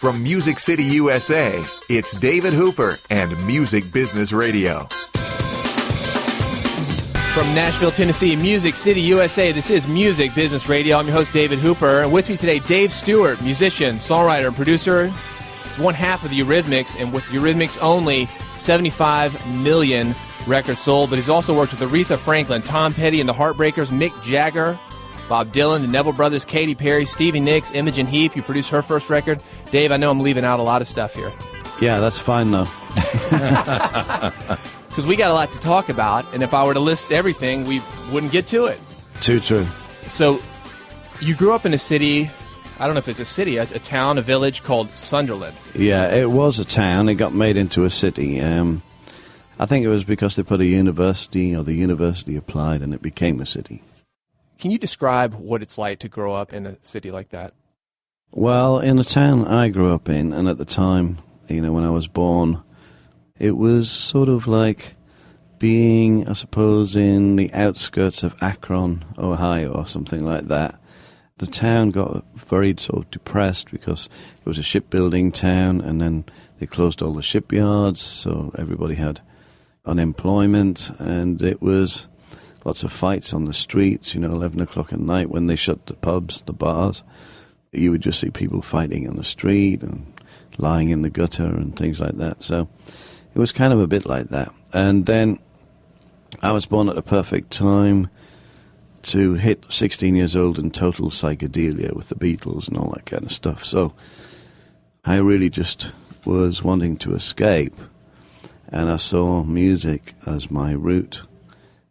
From Music City, USA, it's David Hooper and Music Business Radio. From Nashville, Tennessee, Music City, USA, this is Music Business Radio. I'm your host, David Hooper. And with me today, Dave Stewart, musician, songwriter, and producer. He's one half of the Eurythmics, and with Eurythmics only, 75 million records sold. But he's also worked with Aretha Franklin, Tom Petty and the Heartbreakers, Mick Jagger, Bob Dylan, the Neville Brothers, Katy Perry, Stevie Nicks, Imogen Heap. You produced her first record. Dave, I know I'm leaving out a lot of stuff here. Yeah, that's fine, though. Because we got a lot to talk about, and if I were to list everything, we wouldn't get to it. Too true. So, you grew up in a city, I don't know if it's a city, a town, a village called Sunderland. Yeah, it was a town. It got made into a city. I think it was because they put a university, or the university applied, and it became a city. Can you describe what it's like to grow up in a city like that? Well, in the town I grew up in, and at the time, when I was born, it was sort of like being, I suppose, in the outskirts of Akron, Ohio, or something like that. The town got very sort of depressed because it was a shipbuilding town, and then they closed all the shipyards, so everybody had unemployment, and it was lots of fights on the streets, 11 o'clock at night when they shut the pubs, the bars. You would just see people fighting on the street and lying in the gutter and things like that. So it was kind of a bit like that. And then I was born at a perfect time to hit 16 years old in total psychedelia with the Beatles and all that kind of stuff. So I really just was wanting to escape, and I saw music as my route.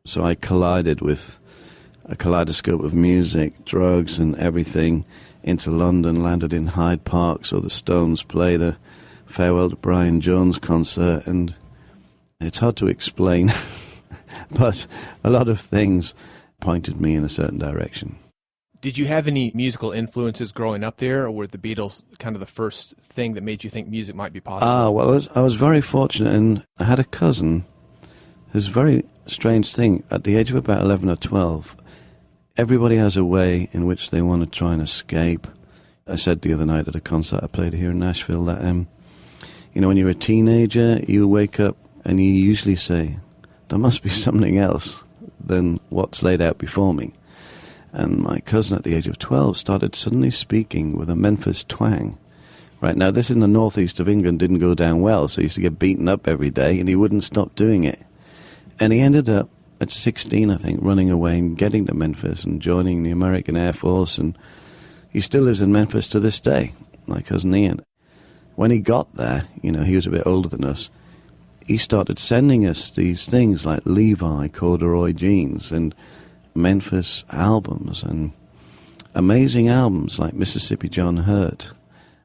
So I collided with a kaleidoscope of music, drugs and everything into London, landed in Hyde Park, saw the Stones play the Farewell to Brian Jones concert, and it's hard to explain, but a lot of things pointed me in a certain direction. Did you have any musical influences growing up there, or were the Beatles kind of the first thing that made you think music might be possible? Well, I was very fortunate, and I had a cousin who's a very strange thing. At the age of about 11 or 12, everybody has a way in which they want to try and escape. I said the other night at a concert I played here in Nashville that, when you're a teenager, you wake up and you usually say, there must be something else than what's laid out before me. And my cousin at the age of 12 started suddenly speaking with a Memphis twang. Right now, this in the northeast of England didn't go down well, so he used to get beaten up every day, and he wouldn't stop doing it. And he ended up, at 16, I think, running away and getting to Memphis and joining the American Air Force, and he still lives in Memphis to this day, my cousin Ian. When he got there, he was a bit older than us, he started sending us these things like Levi corduroy jeans and Memphis albums and amazing albums like Mississippi John Hurt,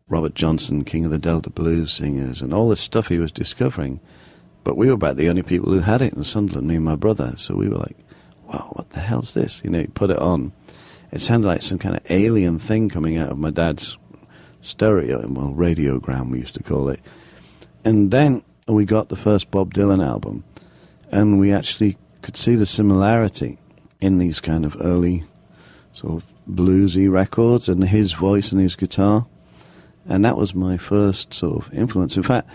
Robert Johnson, King of the Delta Blues singers, and all this stuff he was discovering. But we were about the only people who had it in Sunderland, me and my brother. So we were like, wow, what the hell's this? He put it on. It sounded like some kind of alien thing coming out of my dad's stereo, well, radiogram we used to call it. And then we got the first Bob Dylan album, and we actually could see the similarity in these kind of early sort of bluesy records and his voice and his guitar. And that was my first sort of influence. In fact,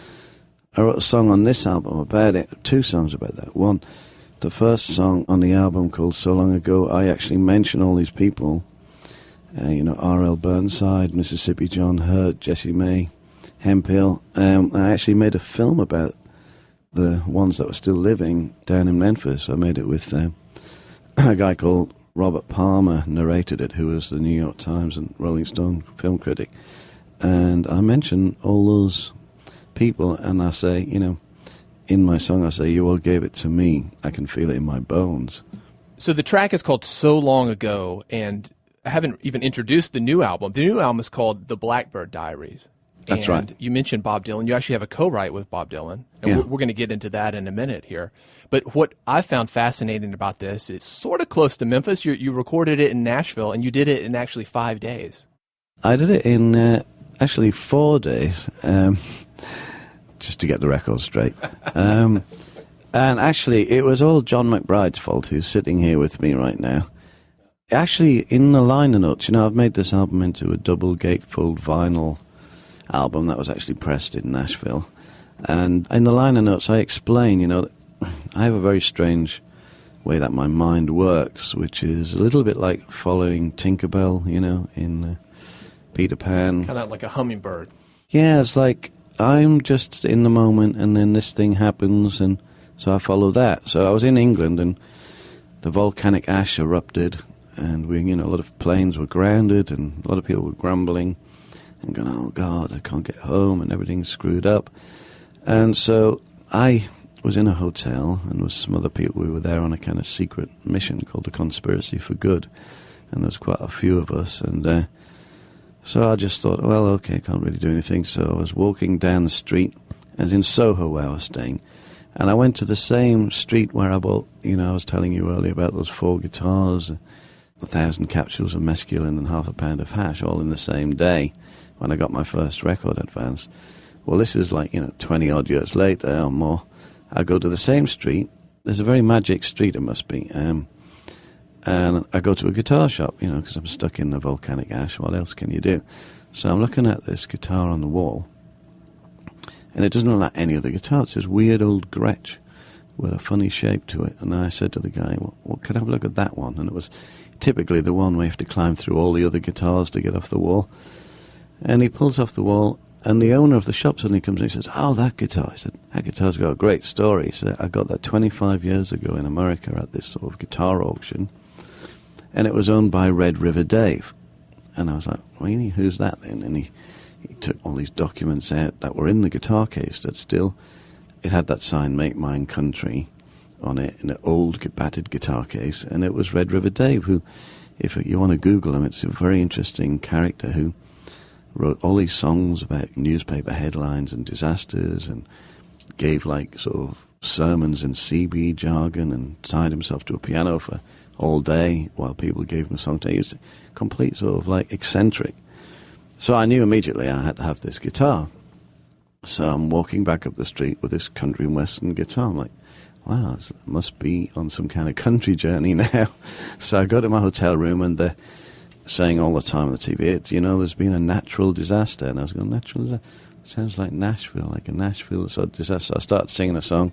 I wrote a song on this album about it, 2 songs about that. One, the first song on the album called So Long Ago, I actually mention all these people, R.L. Burnside, Mississippi John Hurt, Jessie May, Hemphill. I actually made a film about the ones that were still living down in Memphis. I made it with a guy called Robert Palmer, narrated it, who was the New York Times and Rolling Stone film critic. And I mention all those people, and I say, in my song, I say, you all gave it to me. I can feel it in my bones. So the track is called So Long Ago, and I haven't even introduced the new album. The new album is called The Blackbird Diaries. That's right. You mentioned Bob Dylan. You actually have a co-write with Bob Dylan, and yeah. we're going to get into that in a minute here. But what I found fascinating about this, it's sort of close to Memphis. You recorded it in Nashville, and you did it in actually 5 days. I did it in actually 4 days. Just to get the record straight. And actually, it was all John McBride's fault, who's sitting here with me right now. Actually, in the liner notes, I've made this album into a double gatefold vinyl album that was actually pressed in Nashville. And in the liner notes, I explain, that I have a very strange way that my mind works, which is a little bit like following Tinkerbell, in Peter Pan. Kind of like a hummingbird. Yeah, it's like I'm just in the moment, and then this thing happens, and so I follow that. So I was in England, and the volcanic ash erupted, and a lot of planes were grounded, and a lot of people were grumbling and going, oh, God, I can't get home, and everything's screwed up. And so I was in a hotel, and with some other people, we were there on a kind of secret mission called the Conspiracy for Good, and there's quite a few of us, and so I just thought, well, okay, can't really do anything. So I was walking down the street, as in Soho where I was staying, and I went to the same street where I bought, I was telling you earlier about those 4 guitars, 1,000 capsules of mescaline and half a pound of hash, all in the same day when I got my first record advance. Well, this is like, 20-odd years later or more. I go to the same street. There's a very magic street, it must be. And I go to a guitar shop, because I'm stuck in the volcanic ash. What else can you do? So I'm looking at this guitar on the wall, and it doesn't look like any other guitar. It's this weird old Gretsch with a funny shape to it. And I said to the guy, well, can I have a look at that one? And it was typically the one where you have to climb through all the other guitars to get off the wall. And he pulls off the wall, and the owner of the shop suddenly comes in and says, oh, that guitar. I said, that guitar's got a great story. He said, I got that 25 years ago in America at this sort of guitar auction, and it was owned by Red River Dave. And I was like, really, who's that then? And he took all these documents out that were in the guitar case that still, it had that sign, Make Mine Country, on it, in an old battered guitar case, and it was Red River Dave, who, if you want to Google him, it's a very interesting character who wrote all these songs about newspaper headlines and disasters, and gave like sort of sermons in CB jargon, and tied himself to a piano for all day while people gave him a song. He was complete sort of like eccentric. So I knew immediately I had to have this guitar. So I'm walking back up the street with this country and western guitar. I'm like, wow, it must be on some kind of country journey now. So I go to my hotel room, and they're saying all the time on the TV, there's been a natural disaster. And I was going, natural disaster? It sounds like Nashville, like a Nashville sort of disaster. So I started singing a song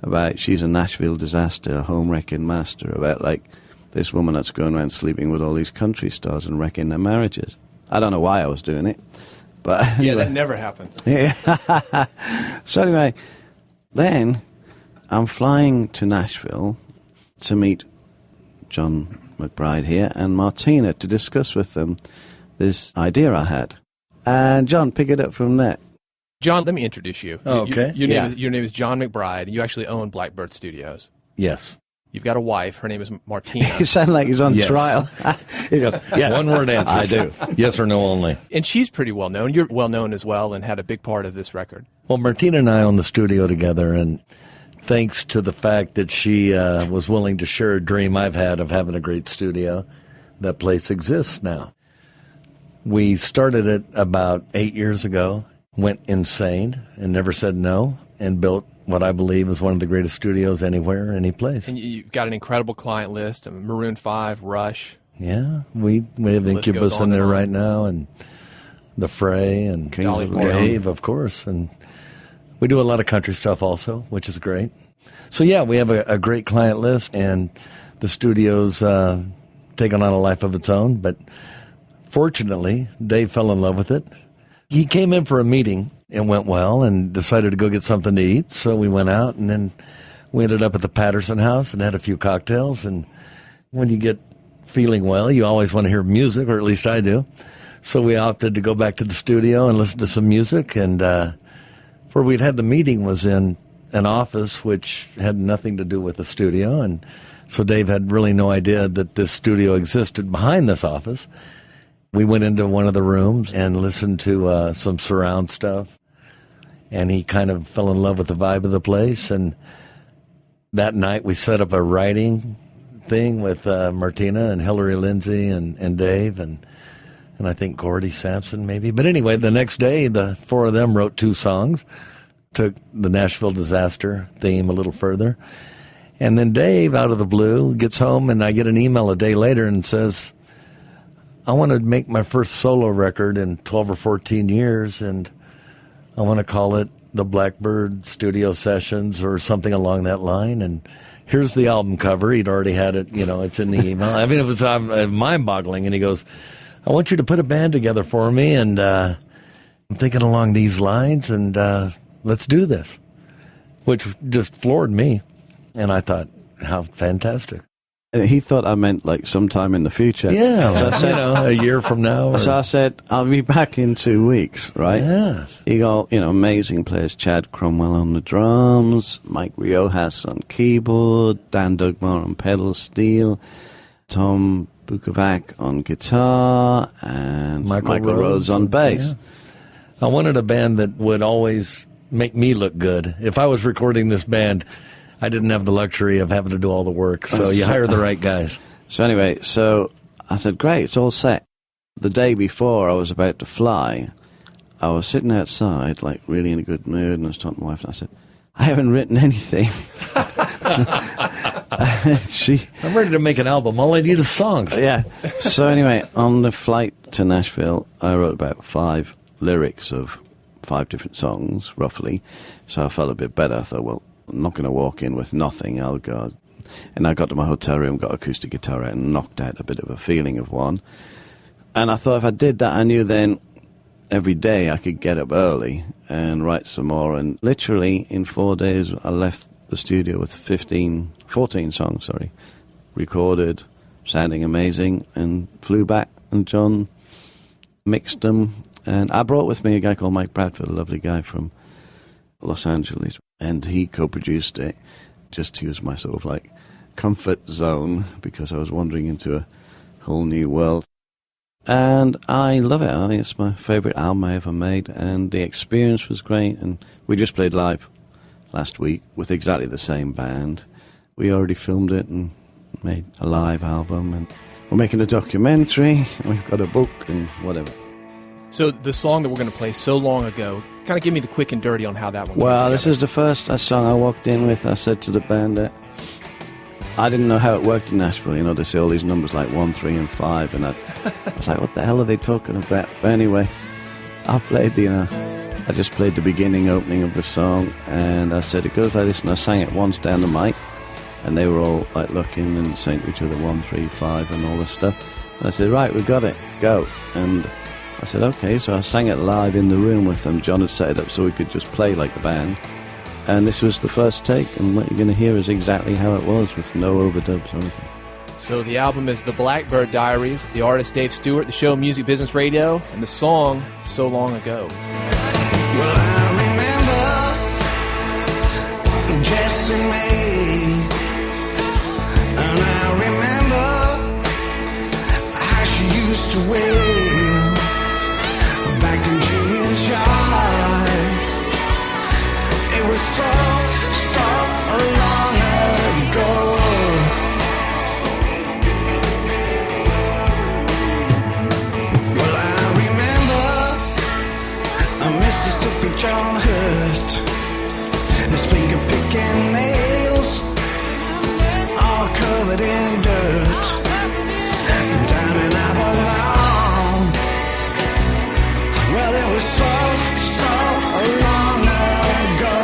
about she's a Nashville disaster, a home wrecking master, about like this woman that's going around sleeping with all these country stars and wrecking their marriages. I don't know why I was doing it, but anyway. Yeah, that never happens. Yeah. So anyway, then I'm flying to Nashville to meet John McBride here and Martina to discuss with them this idea I had. And John, pick it up from there. John, let me introduce you. Oh, okay. Your name is John McBride. You actually own Blackbird Studios. Yes. You've got a wife. Her name is Martina. You sound like he's on Yes. trial. He goes, yeah. One word answer. I do. Yes or no only. And she's pretty well known. You're well known as well, and had a big part of this record. Well, Martina and I own the studio together, and thanks to the fact that she was willing to share a dream I've had of having a great studio, that place exists now. We started it about 8 years ago, went insane, and never said no, and built what I believe is one of the greatest studios anywhere, any place. And you've got an incredible client list, Maroon 5, Rush. Yeah, we have Incubus in there right now, and The Fray, and Dave, of course, and we do a lot of country stuff also, which is great. So yeah, we have a great client list, and the studio's taken on a life of its own, but fortunately, Dave fell in love with it. He came in for a meeting, and went well, and decided to go get something to eat, so we went out, and then we ended up at the Patterson House and had a few cocktails, and when you get feeling well, you always want to hear music, or at least I do. So we opted to go back to the studio and listen to some music, and where we'd had the meeting was in an office which had nothing to do with the studio, and so Dave had really no idea that this studio existed behind this office. We went into one of the rooms and listened to some surround stuff, and he kind of fell in love with the vibe of the place, and that night we set up a writing thing with Martina and Hillary Lindsay and Dave and I think Gordy Sampson maybe. But anyway, the next day the four of them wrote 2 songs, took the Nashville disaster theme a little further. And then Dave, out of the blue, gets home, and I get an email a day later and says, I want to make my first solo record in 12 or 14 years, and I want to call it the Blackbird Studio Sessions or something along that line. And here's the album cover. He'd already had it, it's in the email. I mean, it was mind-boggling. And he goes, I want you to put a band together for me, and I'm thinking along these lines, and let's do this, which just floored me. And I thought, how fantastic. He thought I meant like sometime in the future. Yeah, so I said, a year from now. So I said, I'll be back in 2 weeks, right? Yeah. He got, amazing players. Chad Cromwell on the drums, Mike Riojas on keyboard, Dan Dugmore on pedal steel, Tom Bukovac on guitar, and Michael Rhodes on bass. Yeah. I wanted a band that would always make me look good. If I was recording this band, I didn't have the luxury of having to do all the work, so you hire the right guys. So anyway, I said, great, it's all set. The day before I was about to fly, I was sitting outside, like really in a good mood, and I was talking to my wife, and I said, I haven't written anything. I'm ready to make an album. All I need is songs. Yeah. So anyway, on the flight to Nashville, I wrote about 5 lyrics of 5 different songs, roughly. So I felt a bit better. I thought, well, I'm not going to walk in with nothing. I'll go. And I got to my hotel room, got acoustic guitar out, and knocked out a bit of a feeling of one. And I thought if I did that, I knew then every day I could get up early and write some more. And literally in 4 days, I left the studio with 14 songs, recorded, sounding amazing, and flew back. And John mixed them. And I brought with me a guy called Mike Bradford, a lovely guy from Los Angeles. And he co-produced it. Just he was my sort of like comfort zone because I was wandering into a whole new world. And I love it. I think it's my favorite album I ever made. And the experience was great. And we just played live last week with exactly the same band. We already filmed it and made a live album. And we're making a documentary. We've got a book and whatever. So the song that we're going to play, So Long Ago, kind of give me the quick and dirty on how that one came Well, together. This is the first song I walked in with. I said to the band that I didn't know how it worked in Nashville. They say all these numbers like 1, 3, and 5. And I was like, what the hell are they talking about? But anyway, I played I just played the beginning, opening of the song. And I said, it goes like this. And I sang it once down the mic. And they were all like looking and saying to each other 1, 3, 5 and all this stuff. And I said, right, we got it. Go. And I said, okay, so I sang it live in the room with them. John had set it up so we could just play like a band. And this was the first take, and what you're going to hear is exactly how it was, with no overdubs or anything. So the album is The Blackbird Diaries, the artist Dave Stewart, the show Music Business Radio, and the song So Long Ago. Well, I remember Jess and me, and I remember how she used to wail back in Junior's yard. It was so long ago. Well, I remember a Mississippi John Hurt, his finger picking nails, all covered in dirt, down in Avalon. Well, it was so long ago.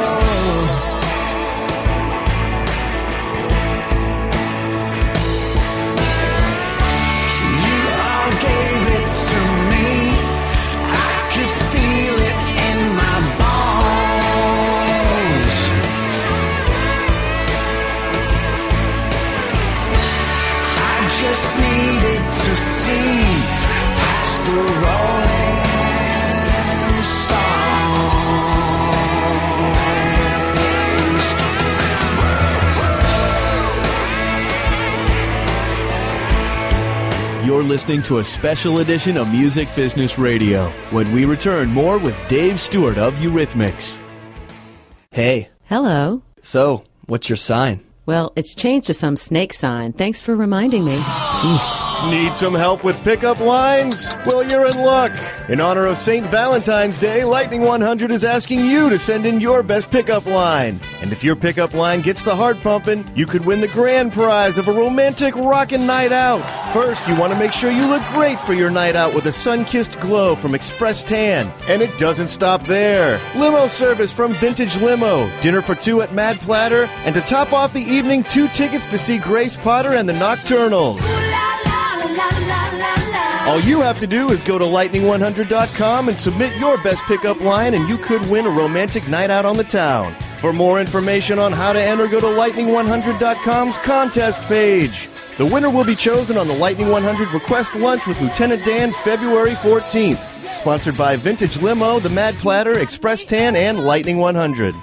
You all gave it to me. I could feel it in my bones. I just needed to see past the rolling stones. You're listening to a special edition of Music Business Radio. When we return, more with Dave Stewart of Eurythmics. Hey. Hello. So, what's your sign? Well, it's changed to some snake sign. Thanks for reminding me. Jeez. Need some help with pickup lines? Well, you're in luck. In honor of St. Valentine's Day, Lightning 100 is asking you to send in your best pickup line. And if your pickup line gets the heart pumping, you could win the grand prize of a romantic rockin' night out. First, you want to make sure you look great for your night out with a sun-kissed glow from Express Tan. And it doesn't stop there. Limo service from Vintage Limo, dinner for two at Mad Platter, and to top off the evening, 2 tickets to see Grace Potter and the Nocturnals. All you have to do is go to lightning100.com and submit your best pickup line, and you could win a romantic night out on the town. For more information on how to enter, go to lightning100.com's contest page. The winner will be chosen on the Lightning 100 Request Lunch with Lieutenant Dan February 14th. Sponsored by Vintage Limo, The Mad Platter, Express Tan, and Lightning 100.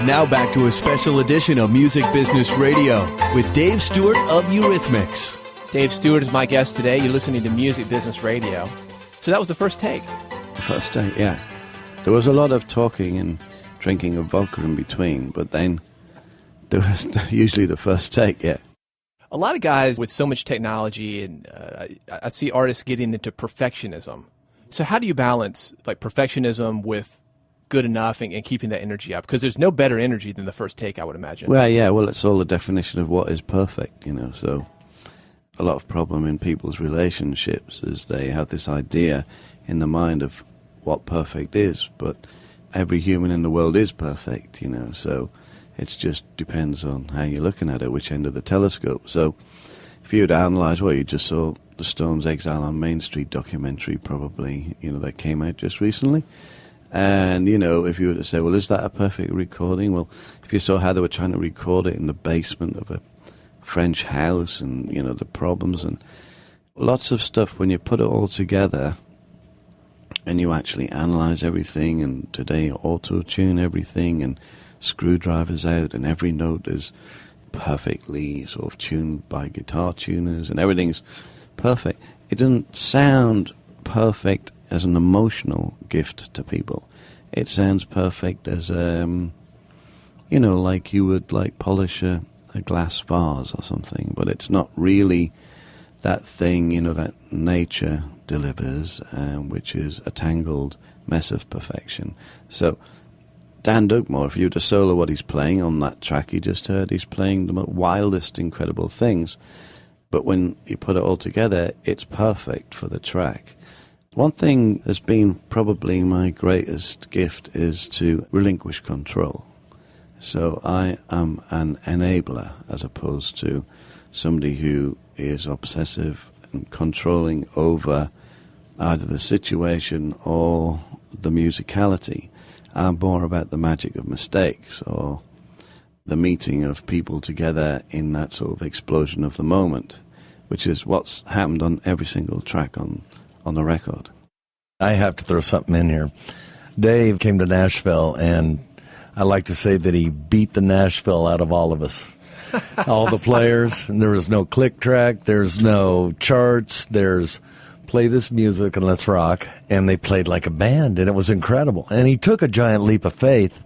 Now back to a special edition of Music Business Radio with Dave Stewart of Eurythmics. Dave Stewart is my guest today. You're listening to Music Business Radio. So that was the first take. The first take, yeah. There was a lot of talking and drinking of vodka in between, but then there was usually the first take, yeah. A lot of guys with so much technology, and I see artists getting into perfectionism. So how do you balance like perfectionism with good enough and keeping that energy up? Because there's no better energy than the first take, I would imagine. Well, yeah, it's all the definition of what is perfect, so a lot of problem in people's relationships is they have this idea in the mind of what perfect is, but every human in the world is perfect, so it just depends on how you're looking at it, which end of the telescope. So if you were to analyse, you just saw the Stones' Exile on Main Street documentary probably, that came out just recently. And, if you were to say, well, is that a perfect recording? Well, if you saw how they were trying to record it in the basement of a French house and, the problems and lots of stuff, when you put it all together and you actually analyse everything, and today auto-tune everything and screwdrivers out and every note is perfectly sort of tuned by guitar tuners and everything's perfect. It doesn't sound perfect as an emotional gift to people. It sounds perfect as, like you would polish a glass vase or something, but it's not really that thing, that nature delivers, which is a tangled mess of perfection. So Dan Dugmore, if you were to solo what he's playing on that track you just heard, he's playing the wildest, incredible things. But when you put it all together, it's perfect for the track. One thing that's been probably my greatest gift is to relinquish control. So I am an enabler as opposed to somebody who is obsessive and controlling over either the situation or the musicality. I'm more about the magic of mistakes or the meeting of people together in that sort of explosion of the moment, which is what's happened on every single track on the record. I have to throw something in here. Dave came to Nashville, and I like to say that he beat the Nashville out of all of us. All the players, and there was no click track, there's no charts, there's play this music and let's rock, and they played like a band, and it was incredible. And he took a giant leap of faith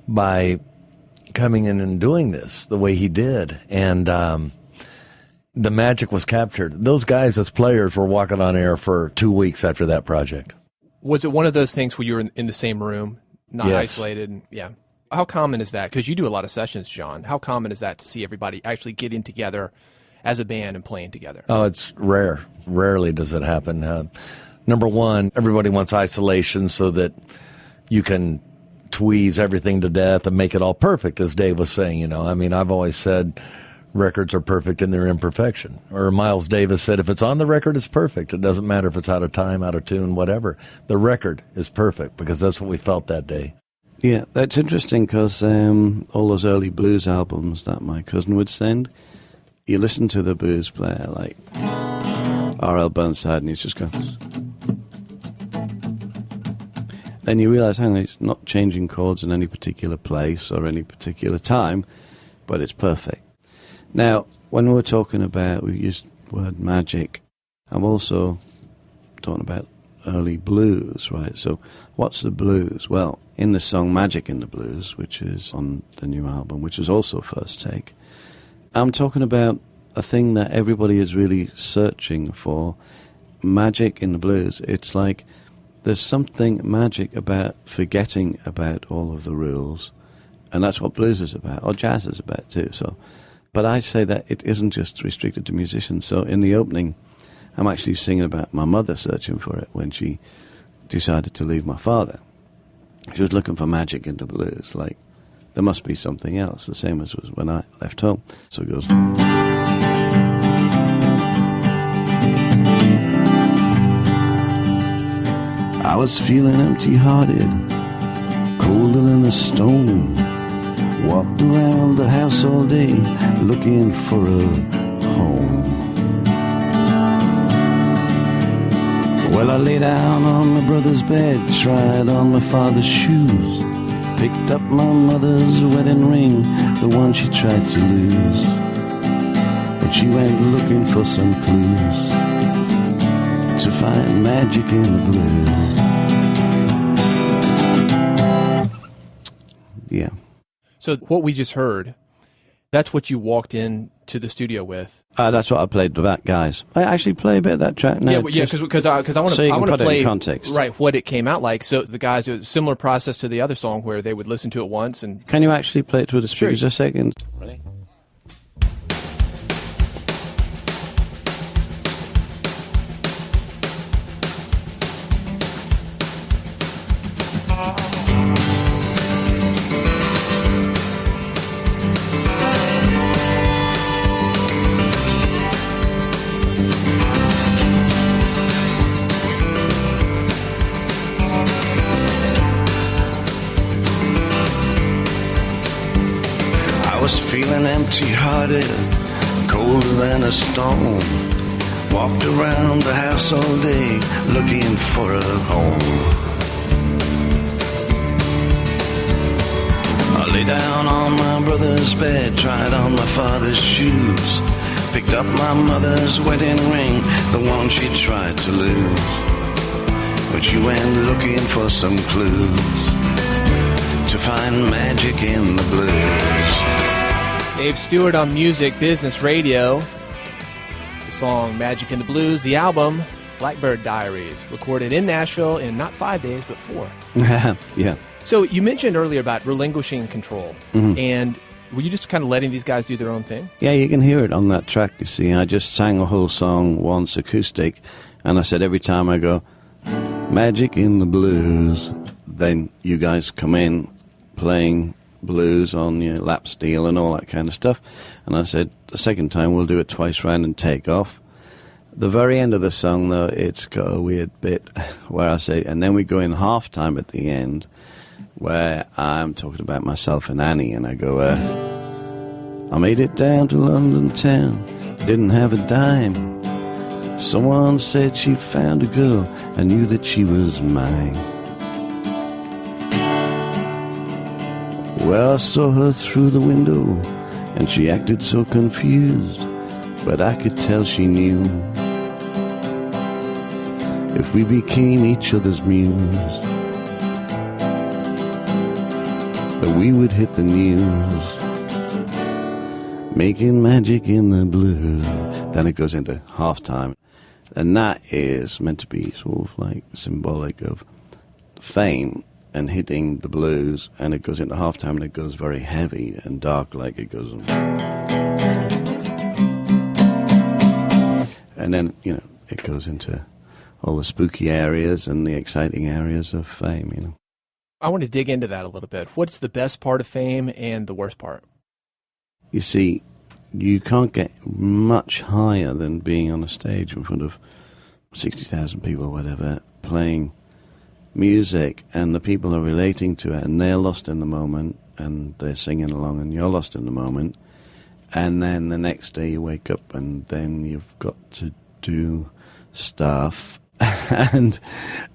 by coming in and doing this the way he did, and the magic was captured. Those guys as players were walking on air for 2 weeks after that project. Was it one of those things where you were in the same room, not Yes. isolated? Yeah. How common is that? Because you do a lot of sessions, John. How common is that to see everybody actually getting together as a band and playing together? Oh, it's rare. Rarely does it happen. Number one, everybody wants isolation so that you can tweeze everything to death and make it all perfect, as Dave was saying. I've always said records are perfect in their imperfection. Or Miles Davis said, if it's on the record, it's perfect. It doesn't matter if it's out of time, out of tune, whatever. The record is perfect because that's what we felt that day. Yeah, that's interesting because all those early blues albums that my cousin would send, you listen to the blues player like R.L. Burnside and he's just going... Then you realise, hang on, it's not changing chords in any particular place or any particular time, but it's perfect. Now, when we're talking about, we used the word magic, I'm also talking about early blues, right? So what's the blues? Well, in the song Magic in the Blues, which is on the new album, which is also First Take, I'm talking about a thing that everybody is really searching for, magic in the blues. It's like there's something magic about forgetting about all of the rules, and that's what blues is about, or jazz is about too. So, but I say that it isn't just restricted to musicians. So in the opening, I'm actually singing about my mother searching for it when she decided to leave my father. She was looking for magic in the blues, like there must be something else, the same as was when I left home. So it goes... I was feeling empty-hearted, colder than a stone. Walked around the house all day, looking for a home. Well, I lay down on my brother's bed, tried on my father's shoes, picked up my mother's wedding ring, the one she tried to lose. But she went looking for some clues to find magic in the blues. Yeah. So what we just heard, that's what you walked into the studio with. That's what I played with that, guys. I actually play a bit of that track now. Yeah, because I want so to play in context. Right, what it came out like. So the guys, it was a similar process to the other song where they would listen to it once and... Can you actually play it through the speakers Sure. a second? Ready? Feeling empty-hearted, colder than a stone. Walked around the house all day, looking for a home. I lay down on my brother's bed, tried on my father's shoes, picked up my mother's wedding ring, the one she tried to lose. But she went looking for some clues to find magic in the blues. Dave Stewart on Music Business Radio. The song Magic in the Blues, the album Blackbird Diaries, recorded in Nashville in not 5 days, but 4. Yeah. So you mentioned earlier about relinquishing control, and were you just kind of letting these guys do their own thing? Yeah, you can hear it on that track, you see. I just sang a whole song once acoustic, and I said every time I go, Magic in the Blues, then you guys come in playing blues on your lap steel and all that kind of stuff. And I said, the second time we'll do it twice round and take off. The very end of the song, though, it's got a weird bit where I say, and then we go in half time at the end, where I'm talking about myself and Annie, and I go, I made it down to London town, didn't have a dime. Someone said she found a girl, I knew that she was mine. Well, I saw her through the window, and she acted so confused, but I could tell she knew if we became each other's muse, that we would hit the news, making magic in the blues. Then it goes into halftime, and that is meant to be sort of like symbolic of fame and hitting the blues, and it goes into halftime and it goes very heavy and dark, like it goes. And then, you know, it goes into all the spooky areas and the exciting areas of fame, you know. I want to dig into that a little bit. What's the best part of fame and the worst part? You see, you can't get much higher than being on a stage in front of 60,000 people or whatever, playing music, and the people are relating to it, and they're lost in the moment, and they're singing along, and you're lost in the moment, and then the next day you wake up, and then you've got to do stuff, and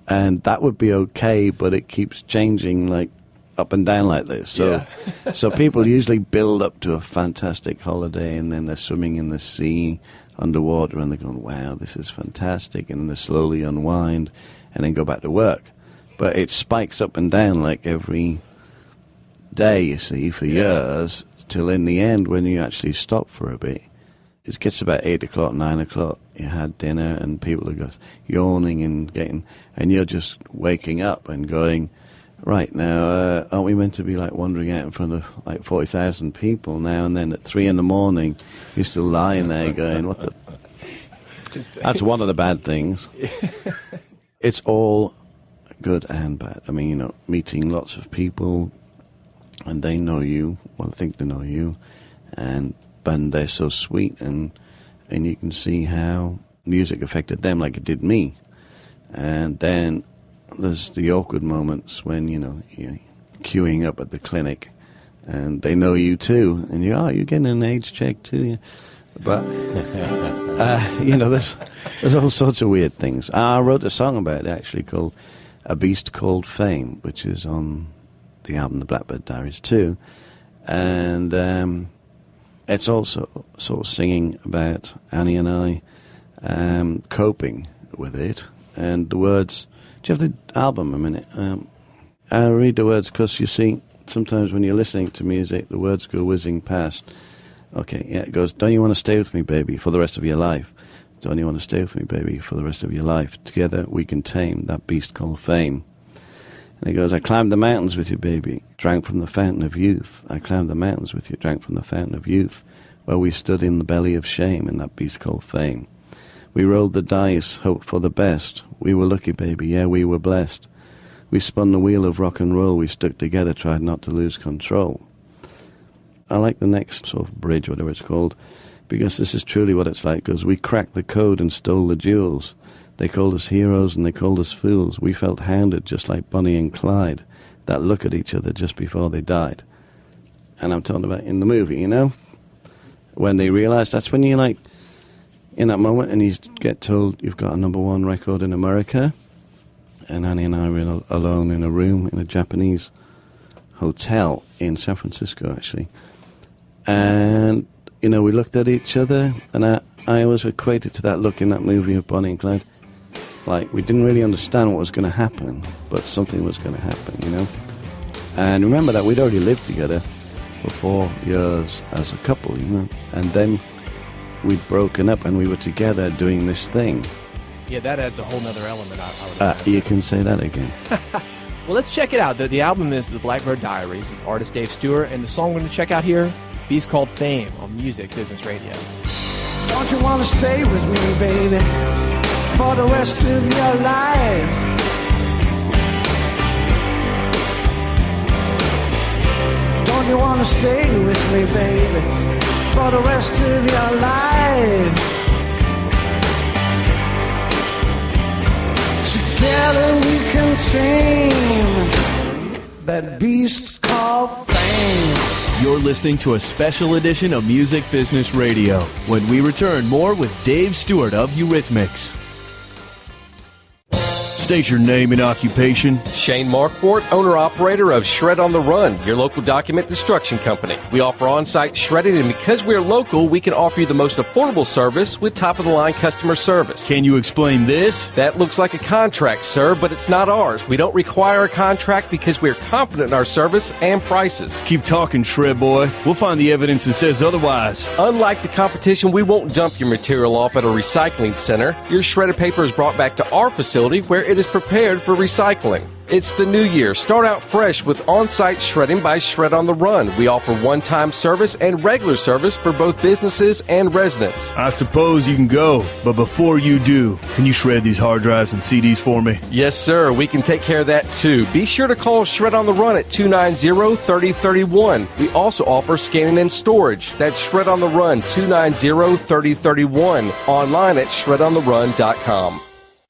that would be okay, but it keeps changing, like, up and down like this. So, yeah. So people usually build up to a fantastic holiday, and then they're swimming in the sea underwater, and they're going, wow, this is fantastic, and then they slowly unwind, and then go back to work. But it spikes up and down like every day, you see, for years, till in the end, when you actually stop for a bit, it gets about 8 o'clock, 9 o'clock. You had dinner and people are just yawning and you're just waking up and going, right, now, aren't we meant to be like wandering out in front of like 40,000 people now? And then at 3 in the morning, you're still lying there going, what the... That's one of the bad things. It's all good and bad. I mean, meeting lots of people and they know you, well, I think they know you, and they're so sweet, and you can see how music affected them like it did me. And then there's the awkward moments when, you're queuing up at the clinic and they know you too, and you're getting an age check too. But, there's all sorts of weird things. I wrote a song about it, actually, called A Beast Called Fame, which is on the album The Blackbird Diaries too. And it's also sort of singing about Annie and I coping with it. And the words... Do you have the album a minute? I'll read the words because, you see, sometimes when you're listening to music, the words go whizzing past. Okay, yeah, it goes, don't you want to stay with me, baby, for the rest of your life? Don't you want to stay with me, baby, for the rest of your life? Together we can tame that beast called fame. And it goes, I climbed the mountains with you, baby, drank from the fountain of youth. I climbed the mountains with you, drank from the fountain of youth, where we stood in the belly of shame in that beast called fame. We rolled the dice, hoped for the best. We were lucky, baby, yeah, we were blessed. We spun the wheel of rock and roll, we stuck together, tried not to lose control. I like the next sort of bridge, whatever it's called, because this is truly what it's like, because we cracked the code and stole the jewels. They called us heroes and they called us fools. We felt hounded just like Bonnie and Clyde, that look at each other just before they died. And I'm talking about in the movie, when they realize, that's when you're like, in that moment, and you get told you've got a #1 record in America, and Annie and I were alone in a room in a Japanese hotel in San Francisco, actually. And, we looked at each other, and I always equated to that look in that movie of Bonnie and Clyde. Like, we didn't really understand what was going to happen, but something was going to happen, And remember that we'd already lived together for 4 years as a couple, And then we'd broken up and we were together doing this thing. Yeah, that adds a whole nother element, I would imagine. You can say that again. Well, let's check it out. The album is The Blackbird Diaries, artist Dave Stewart, and the song we're going to check out here, Beast Called Fame, on Music Business Radio. Don't you want to stay with me, baby, for the rest of your life? Don't you want to stay with me, baby, for the rest of your life? Together we can tame that beast called fame. You're listening to a special edition of Music Business Radio. When we return, more with Dave Stewart of Eurythmics. State your name and occupation. Shane Markfort, owner-operator of Shred on the Run, your local document destruction company. We offer on-site shredding, and because we're local, we can offer you the most affordable service with top-of-the-line customer service. Can you explain this? That looks like a contract, sir, but it's not ours. We don't require a contract because we're confident in our service and prices. Keep talking, Shred Boy. We'll find the evidence that says otherwise. Unlike the competition, we won't dump your material off at a recycling center. Your shredded paper is brought back to our facility where it is prepared for recycling. It's the new year. Start out fresh with on-site shredding by Shred on the Run. We offer one-time service and regular service for both businesses and residents. I suppose you can go, but before you do, can you shred these hard drives and CDs for me? Yes, sir. We can take care of that, too. Be sure to call Shred on the Run at 290-3031. We also offer scanning and storage. That's Shred on the Run, 290-3031. Online at shredontherun.com.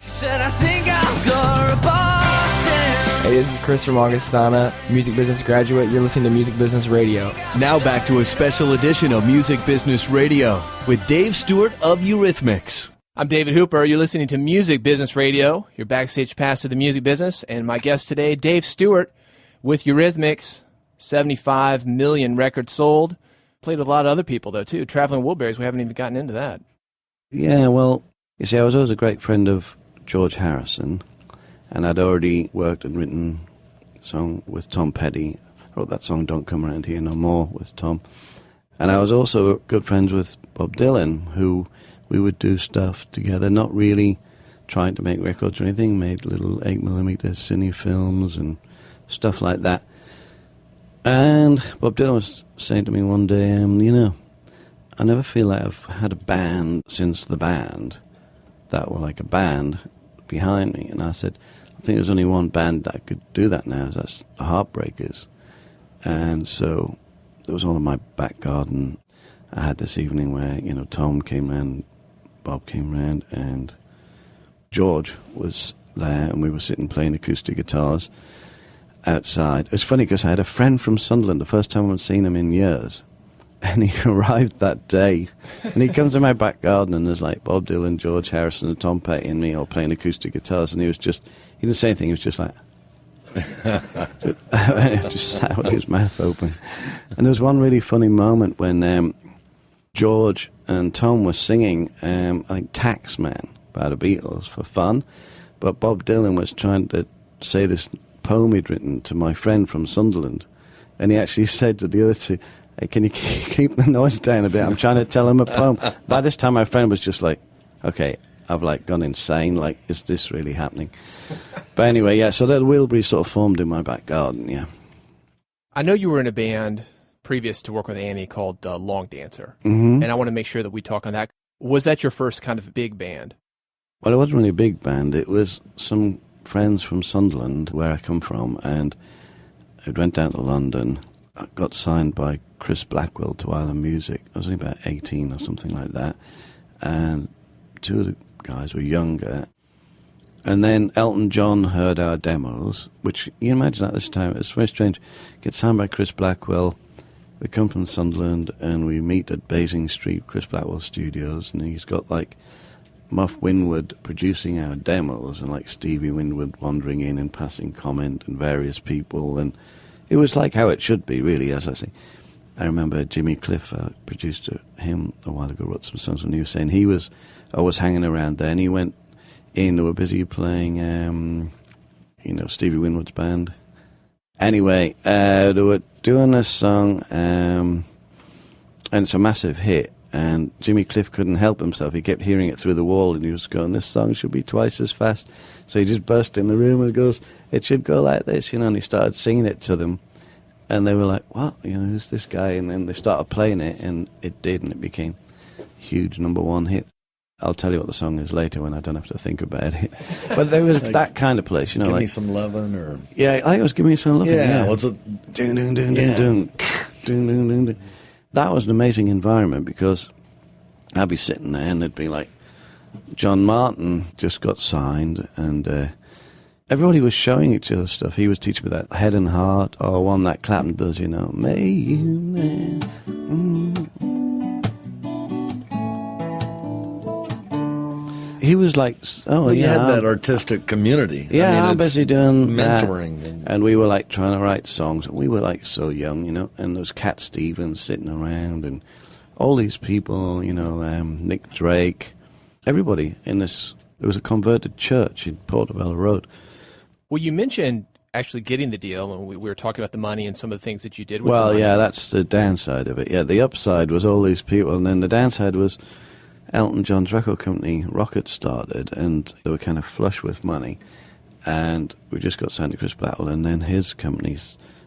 Said I think I'll go to Boston. Hey, this is Chris from Augustana, music business graduate. You're listening to Music Business Radio. Now back to a special edition of Music Business Radio with Dave Stewart of Eurythmics. I'm David Hooper. You're listening to Music Business Radio, your backstage pass to the music business. And my guest today, Dave Stewart with Eurythmics, 75 million records sold. Played with a lot of other people, though, too. Traveling Wilburys, we haven't even gotten into that. Yeah, well, you see, I was always a great friend of George Harrison, and I'd already worked and written a song with Tom Petty wrote that song Don't Come Around Here No More with Tom. And I was also good friends with Bob Dylan, who we would do stuff together, not really trying to make records or anything, made little 8mm cine films and stuff like that. And Bob Dylan was saying to me one day, I never feel like I've had a band since the band that were like a band behind me. And I said, I think there's only one band that could do that now, that's the Heartbreakers. And so it was all in my back garden. I had this evening where, Tom came round, Bob came round, and George was there, and we were sitting playing acoustic guitars outside. It's funny because I had a friend from Sunderland, the first time I'd seen him in years, and he arrived that day, and he comes in my back garden, and there's like Bob Dylan, George Harrison, and Tom Petty and me all playing acoustic guitars, and he didn't say anything, he was just like, just sat with his mouth open. And there was one really funny moment when George and Tom were singing, I think, Taxman by the Beatles for fun, but Bob Dylan was trying to say this poem he'd written to my friend from Sunderland, and he actually said to the other two, hey, can you keep the noise down a bit? I'm trying to tell him a poem. By this time my friend was just like, okay, I've like gone insane, like, is this really happening? But anyway, yeah, so the Wilburys sort of formed in my back garden, yeah. I know you were in a band previous to work with Annie called Longdancer, Mm-hmm. and I want to make sure that we talk on that. Was that your first kind of big band? Well, it wasn't really a big band. It was some friends from Sunderland, where I come from, and I went down to London. I got signed by Chris Blackwell to Island Music. I was only about 18 or something like that, and two of the guys were younger. And then Elton John heard our demos, which you imagine at this time, it's very strange. Get signed by Chris Blackwell. We come from Sunderland, and we meet at Basing Street, Chris Blackwell Studios, and he's got like Muff Winwood producing our demos, and like Stevie Winwood wandering in and passing comment, and various people, and it was like how it should be, really, as I say. I remember Jimmy Cliff produced him a while ago, wrote some songs, and he was saying he was always hanging around there, and he went in, they were busy playing, Stevie Winwood's band. Anyway, they were doing a song, and it's a massive hit, and Jimmy Cliff couldn't help himself. He kept hearing it through the wall, and he was going, this song should be twice as fast. So he just burst in the room and goes, it should go like this, and he started singing it to them. And they were like, what? Who's this guy? And then they started playing it, and it did, and it became a huge #1 hit. I'll tell you what the song is later when I don't have to think about it. But there was like, that kind of place, Give Me Some Lovin', or... Yeah, I was Give Me Some Lovin', yeah. What's it? Dun, dun, dun, dun, dun, dun, dun, dun, dun. That was an amazing environment, because I'd be sitting there, and it'd be like, John Martin just got signed, and everybody was showing each other stuff. He was teaching me that Head and Heart, or one that Clapton does, May you never... He was like, you had that artistic community. Yeah, I'm busy doing mentoring. That. And we were like trying to write songs. And we were like so young, and there was Cat Stevens sitting around, and all these people, Nick Drake, everybody in this. It was a converted church in Portobello Road. Well, you mentioned actually getting the deal, and we were talking about the money and some of the things that you did with the money. Yeah, that's the downside of it. Yeah, the upside was all these people, and then the downside was Elton John's record company, Rocket, started, and they were kind of flush with money. And we just got signed to Chris Blackwell, and then his company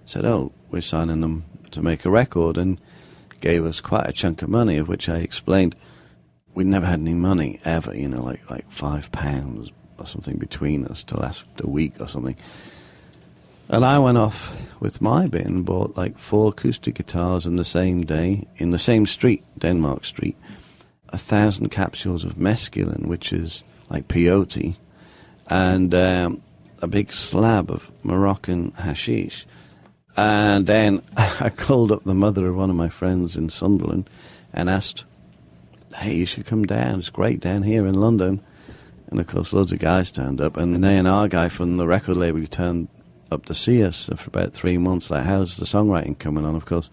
said, we're signing them to make a record, and gave us quite a chunk of money, of which I explained we'd never had any money ever, like £5 or something between us to last a week or something. And I went off with my bit and bought like 4 acoustic guitars in the same day, in the same street, Denmark Street, 1,000 capsules of mescaline, which is like peyote, and a big slab of Moroccan hashish. And then I called up the mother of one of my friends in Sunderland and asked, hey, you should come down, it's great down here in London. And of course loads of guys turned up, and an A&R guy from the record label turned up to see us for about 3 months, like, how's the songwriting coming on? Of course,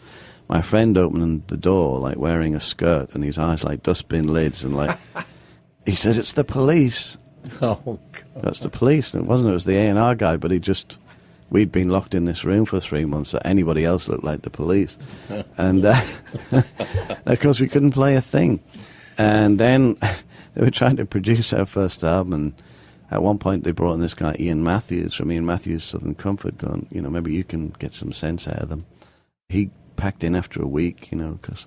my friend opening the door, like, wearing a skirt, and his eyes like dustbin lids, and like, he said, it's the police. Oh, God. That's the police. And it wasn't, it was the A&R guy, but he we'd been locked in this room for 3 months, so anybody else looked like the police. And of course, we couldn't play a thing. And then they were trying to produce our first album, and at one point they brought in this guy, Ian Matthews, from Ian Matthews' Southern Comfort, going, maybe you can get some sense out of them. He packed in after a week, because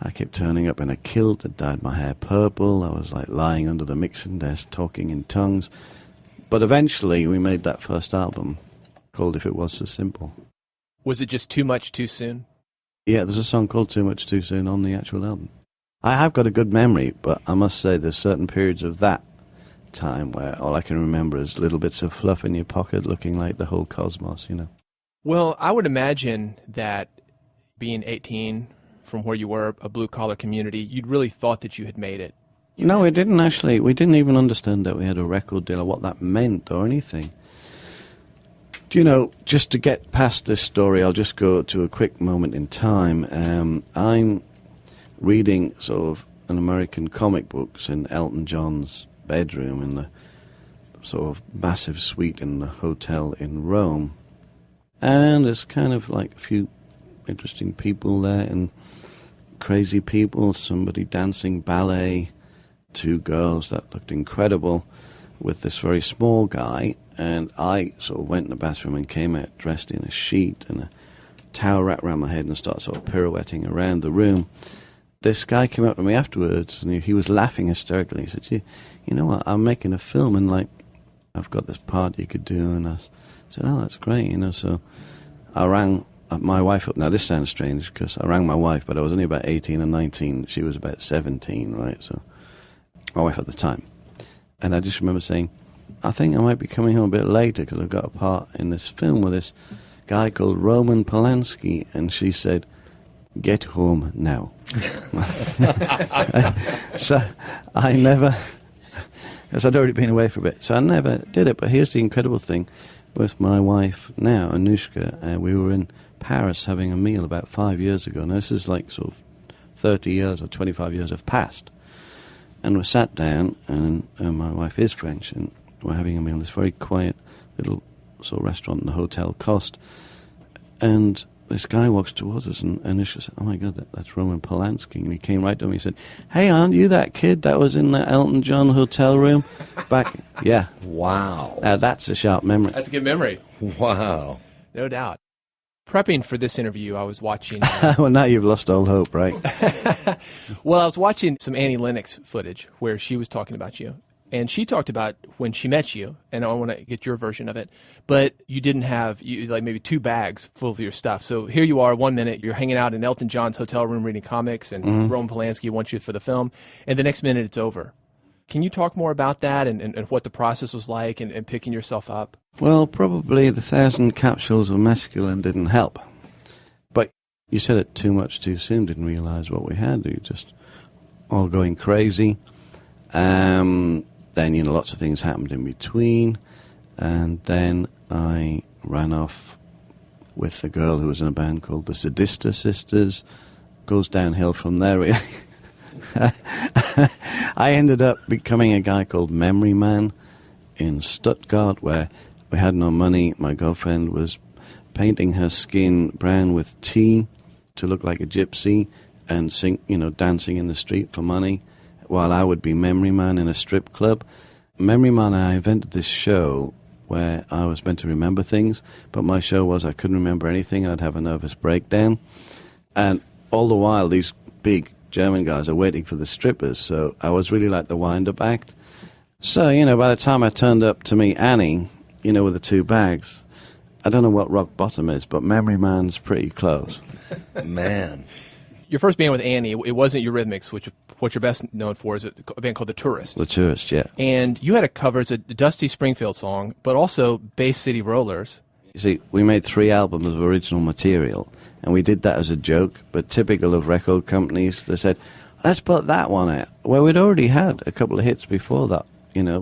I kept turning up in a kilt that dyed my hair purple. I was like lying under the mixing desk talking in tongues. But eventually we made that first album called If It Was So Simple. Was it just too much too soon? Yeah, there's a song called Too Much Too Soon on the actual album. I have got a good memory, but I must say there's certain periods of that time where all I can remember is little bits of fluff in your pocket looking like the whole cosmos, Well, I would imagine that being 18, from where you were, a blue-collar community, you'd really thought that you had made it. No, we didn't actually. We didn't even understand that we had a record deal or what that meant or anything. Just to get past this story, I'll just go to a quick moment in time. I'm reading sort of an American comic books in Elton John's bedroom in the sort of massive suite in the hotel in Rome. And there's kind of like a few interesting people there and crazy people, somebody dancing ballet, 2 girls that looked incredible with this very small guy, and I sort of went in the bathroom and came out dressed in a sheet and a towel wrapped around my head and started sort of pirouetting around the room. This guy came up to me afterwards and he was laughing hysterically. He said, you know what, I'm making a film and I've got this part you could do. And I said, oh, that's great, so I rang my wife up. Now, this sounds strange because I rang my wife, but I was only about 18 and 19. She was about 17, right? So my wife at the time. And I just remember saying, I think I might be coming home a bit later because I've got a part in this film with this guy called Roman Polanski. And she said, get home now. So I never, because I'd already been away for a bit, so I never did it. But here's the incredible thing with my wife now, Anushka. We were in Paris having a meal about 5 years ago. Now, this is like sort of 30 years or 25 years have passed. And we sat down, and my wife is French, and we're having a meal in this very quiet little sort of restaurant in the Hotel Coste. And this guy walks towards us, and Anushka said, oh my God, that's Roman Polanski. And he came right to me and said, hey, aren't you that kid that was in the Elton John hotel room back? Yeah. Wow. That's a sharp memory. That's a good memory. Wow. No doubt. Prepping for this interview, I was watching... well, now you've lost all hope, right? Well, I was watching some Annie Lennox footage where she was talking about you. And she talked about when she met you, and I want to get your version of it, but you didn't have like maybe 2 bags full of your stuff. So here you are, 1 minute, you're hanging out in Elton John's hotel room reading comics, and Roman Polanski wants you for the film, and the next minute it's over. Can you talk more about that and what the process was like and picking yourself up? Well, probably the 1,000 capsules of mescaline didn't help. But you said it too much too soon, didn't realize what we had. We were just all going crazy. Then, lots of things happened in between. And then I ran off with a girl who was in a band called the Sadista Sisters. Goes downhill from there, really. I ended up becoming a guy called Memory Man in Stuttgart, where we had no money. My girlfriend was painting her skin brown with tea to look like a gypsy and dancing in the street for money, while I would be Memory Man in a strip club. Memory Man, I invented this show where I was meant to remember things, but my show was I couldn't remember anything and I'd have a nervous breakdown. And all the while, these big German guys are waiting for the strippers, so I was really like the wind-up act. So, by the time I turned up to meet Annie, with the 2 bags, I don't know what rock bottom is, but Memory Man's pretty close. Man. Your first band with Annie, it wasn't Eurythmics, which what you're best known for is a band called The Tourist. The Tourist, yeah. And you had a cover, it's a Dusty Springfield song, but also Bay City Rollers. You see, we made 3 albums of original material, and we did that as a joke, but typical of record companies, they said, let's put that one out. Well, we'd already had a couple of hits before that,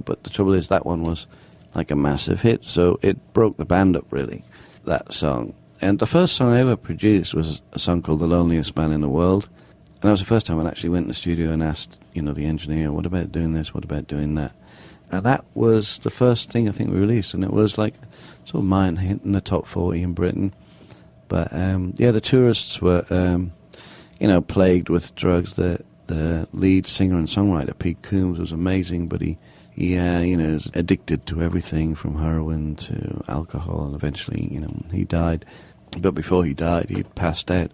but the trouble is that one was like a massive hit, so it broke the band up, really, that song. And the first song I ever produced was a song called The Loneliest Man in the World, and that was the first time I actually went in the studio and asked, the engineer, what about doing this, what about doing that? And that was the first thing I think we released, and it was like sort of mine hitting the top 40 in Britain. But the tourists were, plagued with drugs. The lead singer and songwriter, Pete Coombs, was amazing, but he was addicted to everything from heroin to alcohol, and eventually, he died. But before he died, he had passed out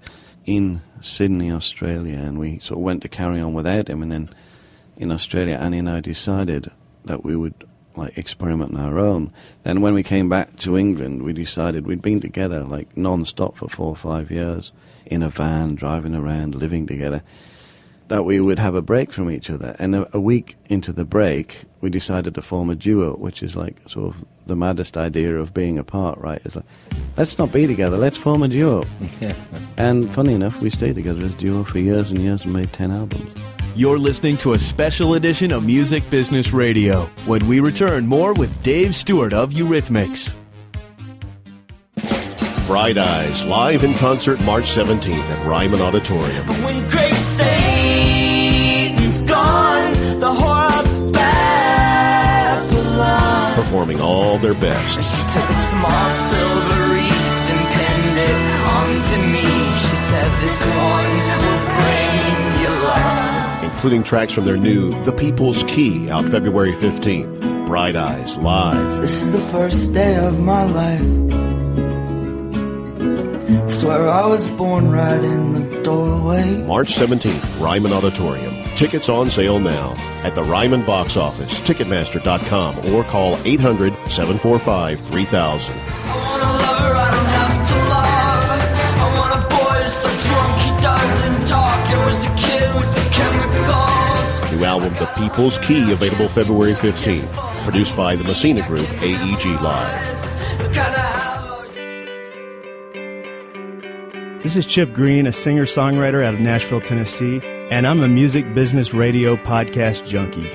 in Sydney, Australia, and we sort of went to carry on without him. And then in Australia, Annie and I decided that we would experiment on our own. Then when we came back to England, we decided we'd been together non-stop for 4 or 5 years in a van, driving around, living together, that we would have a break from each other. And a week into the break, we decided to form a duo, which is sort of the maddest idea of being apart, right? It's let's not be together, let's form a duo. And funny enough, we stayed together as a duo for years and years and made 10 albums. You're listening to a special edition of Music Business Radio. When we return, more with Dave Stewart of Eurythmics. Bright Eyes, live in concert March 17th at Ryman Auditorium. But when great Satan's gone, the horror of Babylon. Performing all their best. She took a small silver wreath and pinned it onto me. She said, this one will bring you love. Including tracks from their new The People's Key, out February 15th. Bright Eyes, live. This is the first day of my life. Swear I was born right in the doorway. March 17th, Ryman Auditorium. Tickets on sale now at the Ryman box office, Ticketmaster.com, or call 800-745-3000. I want a lover I don't have to love. I want a boy who's so drunk he doesn't talk. It was the kid with the chemicals. New album The People's Key, available February 15th. Produced by the Messina Group, AEG Live. This is Chip Green, a singer-songwriter out of Nashville, Tennessee, and I'm a Music Business Radio podcast junkie.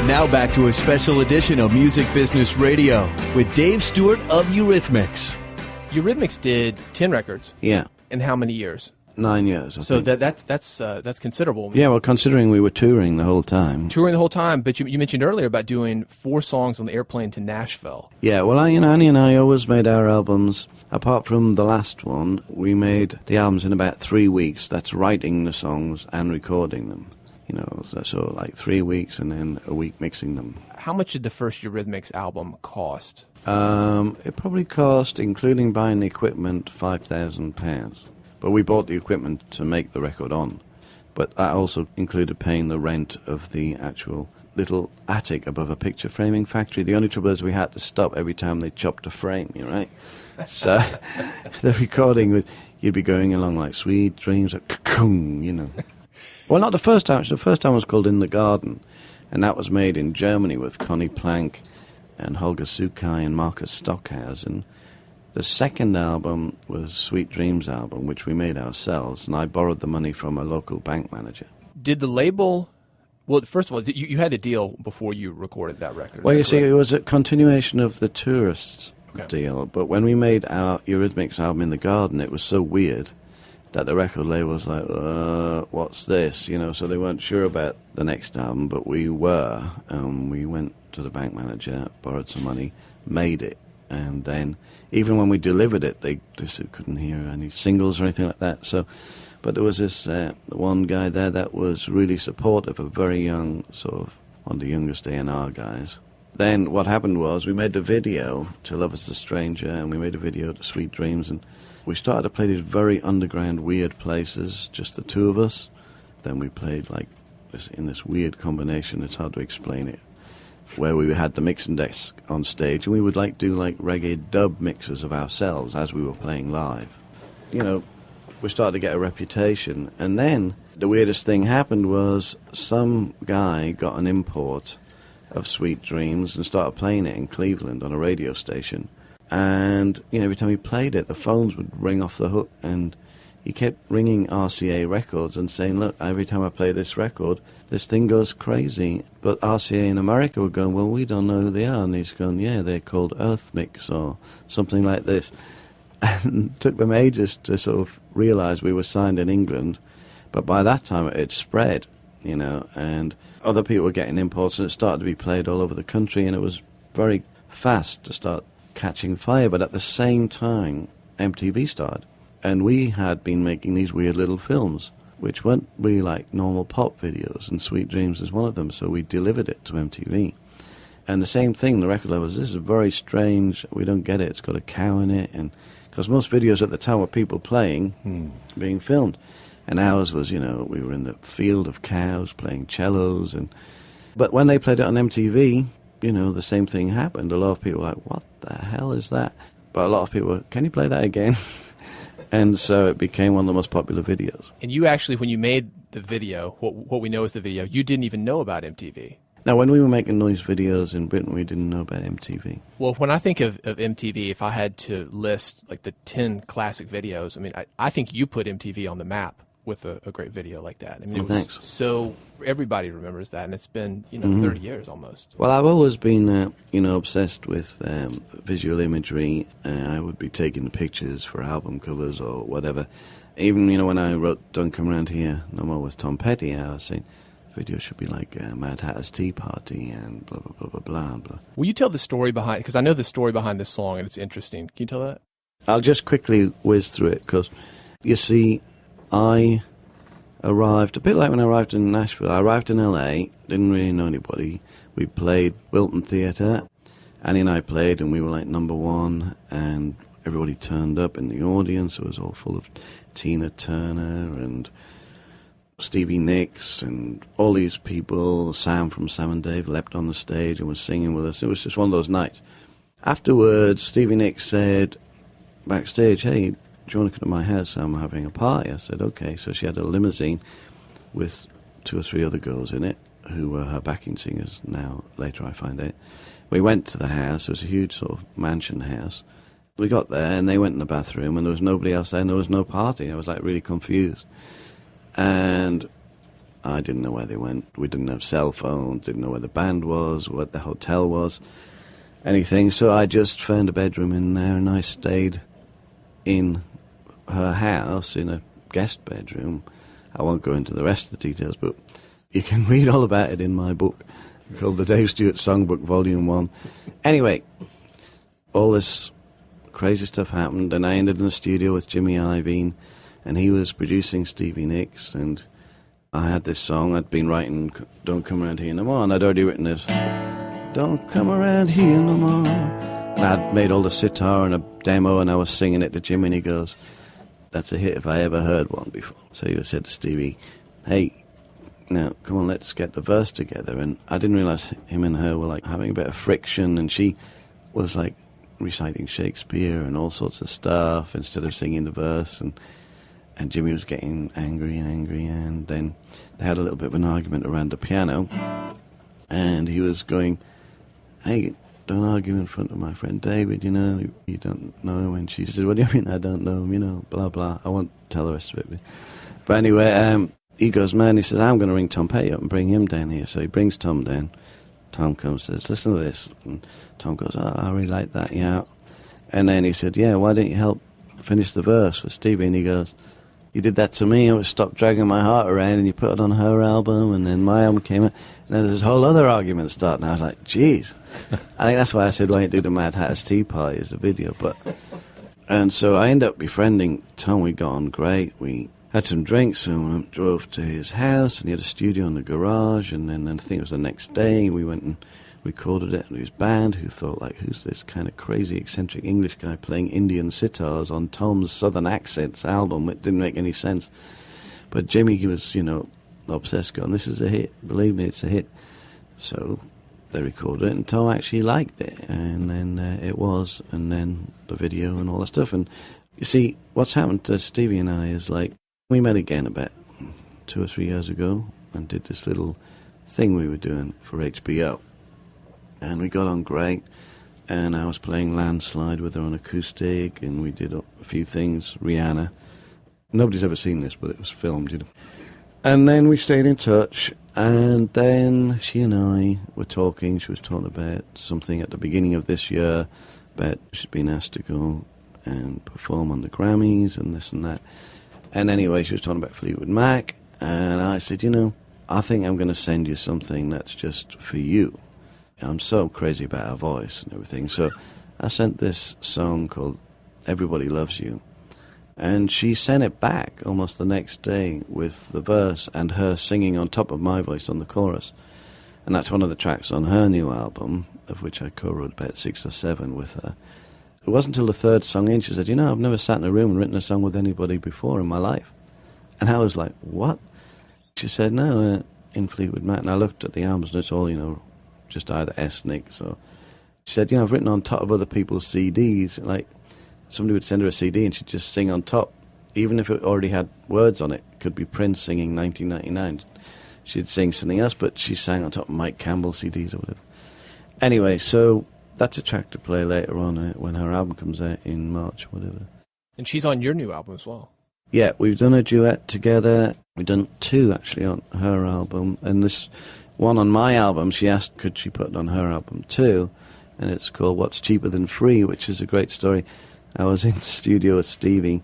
Now back to a special edition of Music Business Radio with Dave Stewart of Eurythmics. Eurythmics did 10 records. Yeah. In how many years? 9 years. So that's considerable. Yeah, well, considering we were touring the whole time. But you mentioned earlier about doing 4 songs on the airplane to Nashville. Yeah, well, Annie and I always made our albums. Apart from the last one, we made the albums in about 3 weeks. That's writing the songs and recording them. So 3 weeks and then a week mixing them. How much did the first Eurythmics album cost? It probably cost, including buying the equipment, £5,000. But we bought the equipment to make the record on. But that also included paying the rent of the actual little attic above a picture framing factory. The only trouble is we had to stop every time they chopped a frame, right? So the recording, you'd be going along like Sweet Dreams, Well, not the first time. The first time was called In the Garden, and that was made in Germany with Connie Plank and Holger Sukai and Marcus Stockhaus. And the second album was Sweet Dreams album, which we made ourselves, and I borrowed the money from a local bank manager. Did the label... Well, first of all, you had a deal before you recorded that record. Well, you see, it was a continuation of the Tourists deal, but when we made our Eurythmics album In the Garden, it was so weird that the record label was like, what's this? So they weren't sure about the next album, but we were. We went to the bank manager, borrowed some money, made it, and then even when we delivered it, they couldn't hear any singles or anything like that. But there was this one guy there that was really supportive, a very young, sort of one of the youngest A&R guys. Then what happened was we made the video to Love Is the Stranger, and we made a video to Sweet Dreams, and we started to play these very underground, weird places, just the two of us. Then we played in this weird combination, it's hard to explain it, where we had the mixing desk on stage, and we would do reggae dub mixes of ourselves as we were playing live. We started to get a reputation, and then the weirdest thing happened was some guy got an import of Sweet Dreams and started playing it in Cleveland on a radio station, and every time he played it, the phones would ring off the hook, and he kept ringing RCA Records and saying, look, every time I play this record, this thing goes crazy. But RCA in America were going, well, we don't know who they are, and he's going, yeah, they're called Eurythmics or something like this. And it took them ages to sort of realise we were signed in England. But by that time it had spread. you know, and other people were getting imports, and it started to be played all over the country, and it was very fast to start catching fire. But at the same time, MTV started, and we had been making these weird little films, which weren't really like normal pop videos, and Sweet Dreams is one of them, so we delivered it to MTV. And the same thing, the record label was, this is very strange, we don't get it, it's got a cow in it, and because most videos at the time were people playing, being filmed. And ours was, you know, we were in the field of cows playing cellos. But when they played it on MTV, you know, the same thing happened. A lot of people were like, what the hell is that? But a lot of people were, can you play that again? And so it became one of the most popular videos. And you actually, when you made the video, what we know is the video, you didn't even know about MTV. Now, when we were making noise videos in Britain, we didn't know about MTV. Well, when I think of MTV, if I had to list like the 10 classic videos, I mean, I think you put MTV on the map with a great video like that. I mean, it was so everybody remembers that, and it's been, you know, 30 years almost. Well, I've always been, you know, obsessed with visual imagery. I would be taking pictures for album covers or whatever. Even, you know, when I wrote Don't Come Around Here No More with Tom Petty, I was saying, video should be like Mad Hatter's Tea Party and blah, blah, blah, blah, blah, blah. Will you tell the story behind, because I know the story behind this song and it's interesting. Can you tell that? I'll just quickly whiz through it, because, you see, I arrived, a bit like when I arrived in Nashville, I arrived in LA, didn't really know anybody. We played Wilton Theatre, Annie and I played, and we were like number one, and everybody turned up in the audience. It was all full of Tina Turner and Stevie Nicks and all these people. Sam from Sam and Dave leapt on the stage and was singing with us. It was just one of those nights. Afterwards, Stevie Nicks said backstage, hey, do you want to come to my house? I'm having a party. I said, okay. So she had a limousine with 2 or 3 other girls in it who were her backing singers now, later I find out. We went to the house. It was a huge sort of mansion house. We got there and they went in the bathroom and there was nobody else there and there was no party. I was like really confused. And I didn't know where they went. We didn't have cell phones, didn't know where the band was, what the hotel was, anything. So I just found a bedroom in there and I stayed in her house in a guest bedroom. I won't go into the rest of the details, but you can read all about it in my book called The Dave Stewart Songbook, Volume 1. Anyway, all this crazy stuff happened, and I ended in the studio with Jimmy Iovine, and he was producing Stevie Nicks, and I had this song. I'd been writing Don't Come Around Here No More, and I'd already written this, Don't come around here no more. And I'd made all the sitar and a demo, and I was singing it to Jimmy, and he goes, that's a hit if I ever heard one before. So he said to Stevie, hey, now, come on, let's get the verse together. And I didn't realize him and her were like having a bit of friction, and she was like reciting Shakespeare and all sorts of stuff instead of singing the verse, and Jimmy was getting angry, and then they had a little bit of an argument around the piano, and he was going, hey, don't argue in front of my friend David, you know, you don't know him. And she said, what do you mean I don't know him, you know, blah, blah. I won't tell the rest of it. But anyway, he goes, man, he says, I'm going to ring Tom Petty up and bring him down here. So he brings Tom down. Tom comes and says, listen to this. And Tom goes, oh, I really like that, yeah. And then he said, yeah, why don't you help finish the verse for Stevie? And he goes, you did that to me, and it stopped dragging my heart around, and you put it on her album, and then my album came out, and then there's this whole other argument starting. I was like, geez. I think that's why I said, why don't you do the Mad Hatter's Tea Party as a video? And so I ended up befriending Tom. We got on great. We had some drinks and drove to his house, and he had a studio in the garage, and then I think it was the next day, we went and recorded it with his band, who thought, like, who's this kind of crazy, eccentric English guy playing Indian sitars on Tom's Southern Accents album? It didn't make any sense. But Jimmy, he was, you know, obsessed, going, this is a hit. Believe me, it's a hit. So they recorded it, and Tom actually liked it, and then it was, and then the video and all that stuff. And you see, what's happened to Stevie and I is, like, we met again about 2 or 3 years ago and did this little thing we were doing for HBO. And we got on great, and I was playing Landslide with her on acoustic, and we did a few things, Rihanna. Nobody's ever seen this, but it was filmed, you know. And then we stayed in touch, and then she and I were talking. She was talking about something at the beginning of this year, about she'd been asked to go and perform on the Grammys and this and that. And anyway, she was talking about Fleetwood Mac, and I said, you know, I think I'm going to send you something that's just for you. I'm so crazy about her voice and everything. So I sent this song called Everybody Loves You. And she sent it back almost the next day with the verse and her singing on top of my voice on the chorus. And that's one of the tracks on her new album, of which I co-wrote about 6 or 7 with her. It wasn't until the third song in she said, you know, I've never sat in a room and written a song with anybody before in my life. And I was like, what? She said, no, in Fleetwood Mac. And I looked at the albums and it's all, you know, just either ethnic. So she said, you know, I've written on top of other people's CDs. Like, somebody would send her a CD and she'd just sing on top, even if it already had words on it. It could be Prince singing 1999. She'd sing something else, but she sang on top of Mike Campbell CDs or whatever. Anyway, so that's a track to play later on when her album comes out in March or whatever. And she's on your new album as well. Yeah, we've done a duet together. We've done 2, actually, on her album. And this one on my album, she asked could she put it on her album too. And it's called What's Cheaper Than Free, which is a great story. I was in the studio with Stevie,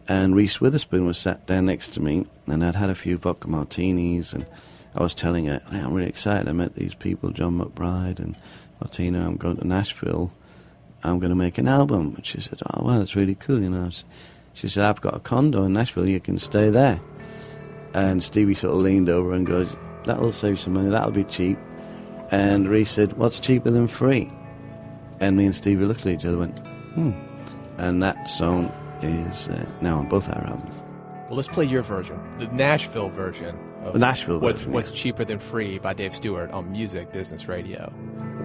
and Reese Witherspoon was sat down next to me, and I'd had a few vodka martinis, and I was telling her, hey, I'm really excited. I met these people, John McBride and Martina. I'm going to Nashville. I'm going to make an album. And she said, oh, well, that's really cool, you know. She said, I've got a condo in Nashville. You can stay there. And Stevie sort of leaned over and goes, that'll save some money. That'll be cheap. And Reese said, what's cheaper than free? And me and Stevie looked at each other and went, And that song is now on both our albums. Well, let's play your version, the Nashville version. The Nashville version. What's Cheaper Than Free by Dave Stewart on Music Business Radio.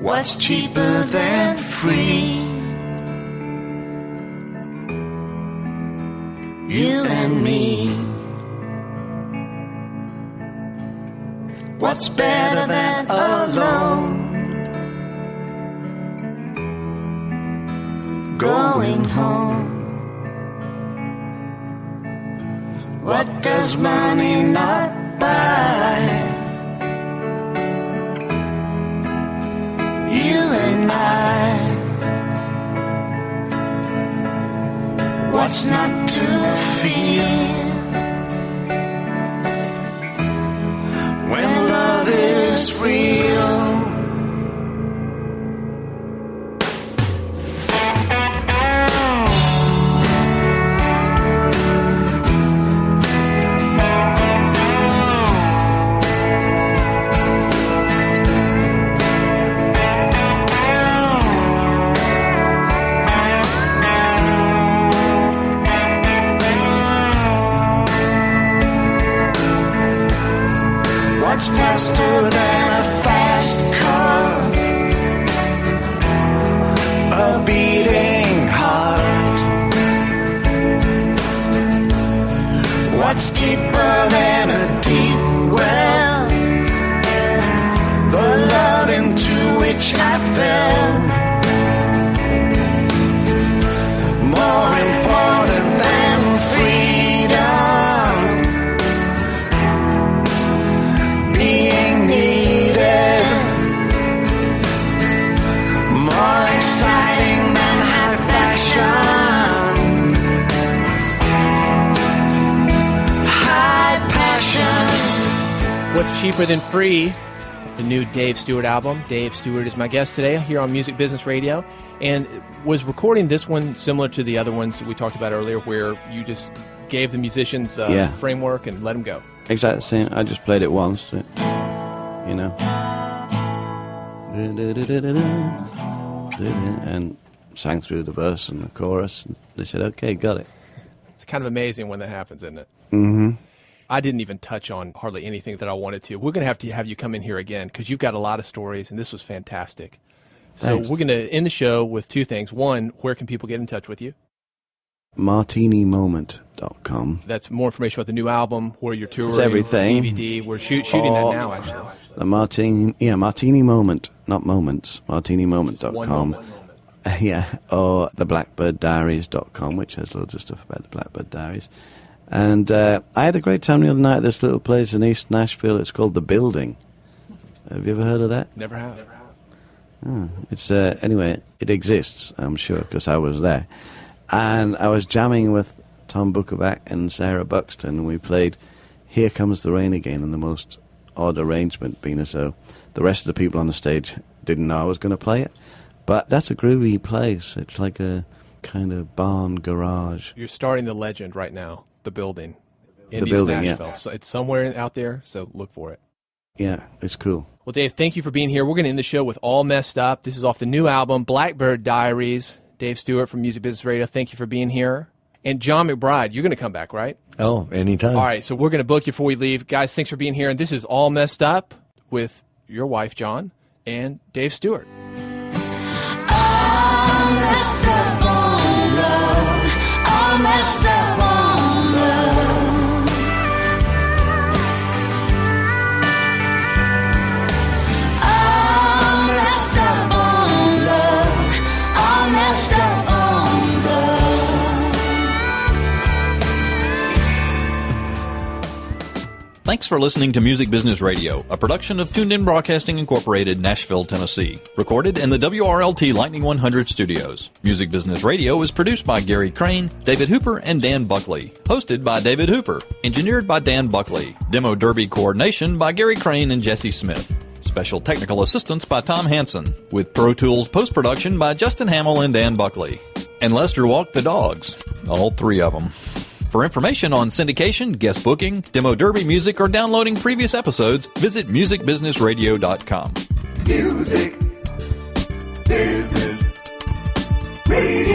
What's cheaper than free? You and me. What's better than alone? Going home. What does money not buy? You and I. What's not to feel when love is real? What's faster than a fast car? A beating heart. What's deeper than a deep well? The love into which I fell. More important than freedom. Being needed, more exciting than high fashion, high passion. What's Cheaper Than Free? The new Dave Stewart album. Dave Stewart is my guest today here on Music Business Radio, and was recording this one similar to the other ones that we talked about earlier, where you just gave the musicians framework and let them go. Exactly the same. I just played it once, you know, and sang through the verse and the chorus. And they said, okay, got it. It's kind of amazing when that happens, isn't it? Mm-hmm. I didn't even touch on hardly anything that I wanted to. We're going to have you come in here again because you've got a lot of stories, and this was fantastic. So we're going to end the show with 2 things. One, where can people get in touch with you? MartiniMoment.com. That's more information about the new album, where you're touring, it's everything. DVD. We're shooting that now, actually. The Martini Moment, not Moments. MartiniMoment.com. Or the BlackbirdDiaries.com, which has loads of stuff about the Blackbird Diaries. And I had a great time the other night at this little place in East Nashville. It's called The Building. Have you ever heard of that? Never have. Oh, it's anyway, it exists, I'm sure, because I was there. And I was jamming with Tom Bukovac and Sarah Buxton, and we played Here Comes the Rain Again in the most odd arrangement, being as though the rest of the people on the stage didn't know I was going to play it. But that's a groovy place. It's like a kind of barn garage. You're starting the legend right now, the building. The building, Nashville. yeah. So it's somewhere out there, so look for it. Yeah, it's cool. Well, Dave, thank you for being here. We're going to end the show with All Messed Up. This is off the new album, Blackbird Diaries. Dave Stewart from Music Business Radio, thank you for being here. And John McBride, you're going to come back, right? Oh, anytime. All right, so we're going to book you before we leave. Guys, thanks for being here. And this is All Messed Up with your wife, John, and Dave Stewart. All messed up on love. All messed up on love. All messed up on love. All messed up on love. Thanks for listening to Music Business Radio, a production of Tuned In Broadcasting Incorporated, Nashville, Tennessee. Recorded in the WRLT Lightning 100 studios. Music Business Radio is produced by Gary Crane, David Hooper, and Dan Buckley. Hosted by David Hooper. Engineered by Dan Buckley. Demo Derby coordination by Gary Crane and Jesse Smith. Special technical assistance by Tom Hansen. With Pro Tools post-production by Justin Hamill and Dan Buckley. And Lester walked the dogs. All three of them. For information on syndication, guest booking, Demo Derby music, or downloading previous episodes, visit musicbusinessradio.com. Music Business Radio.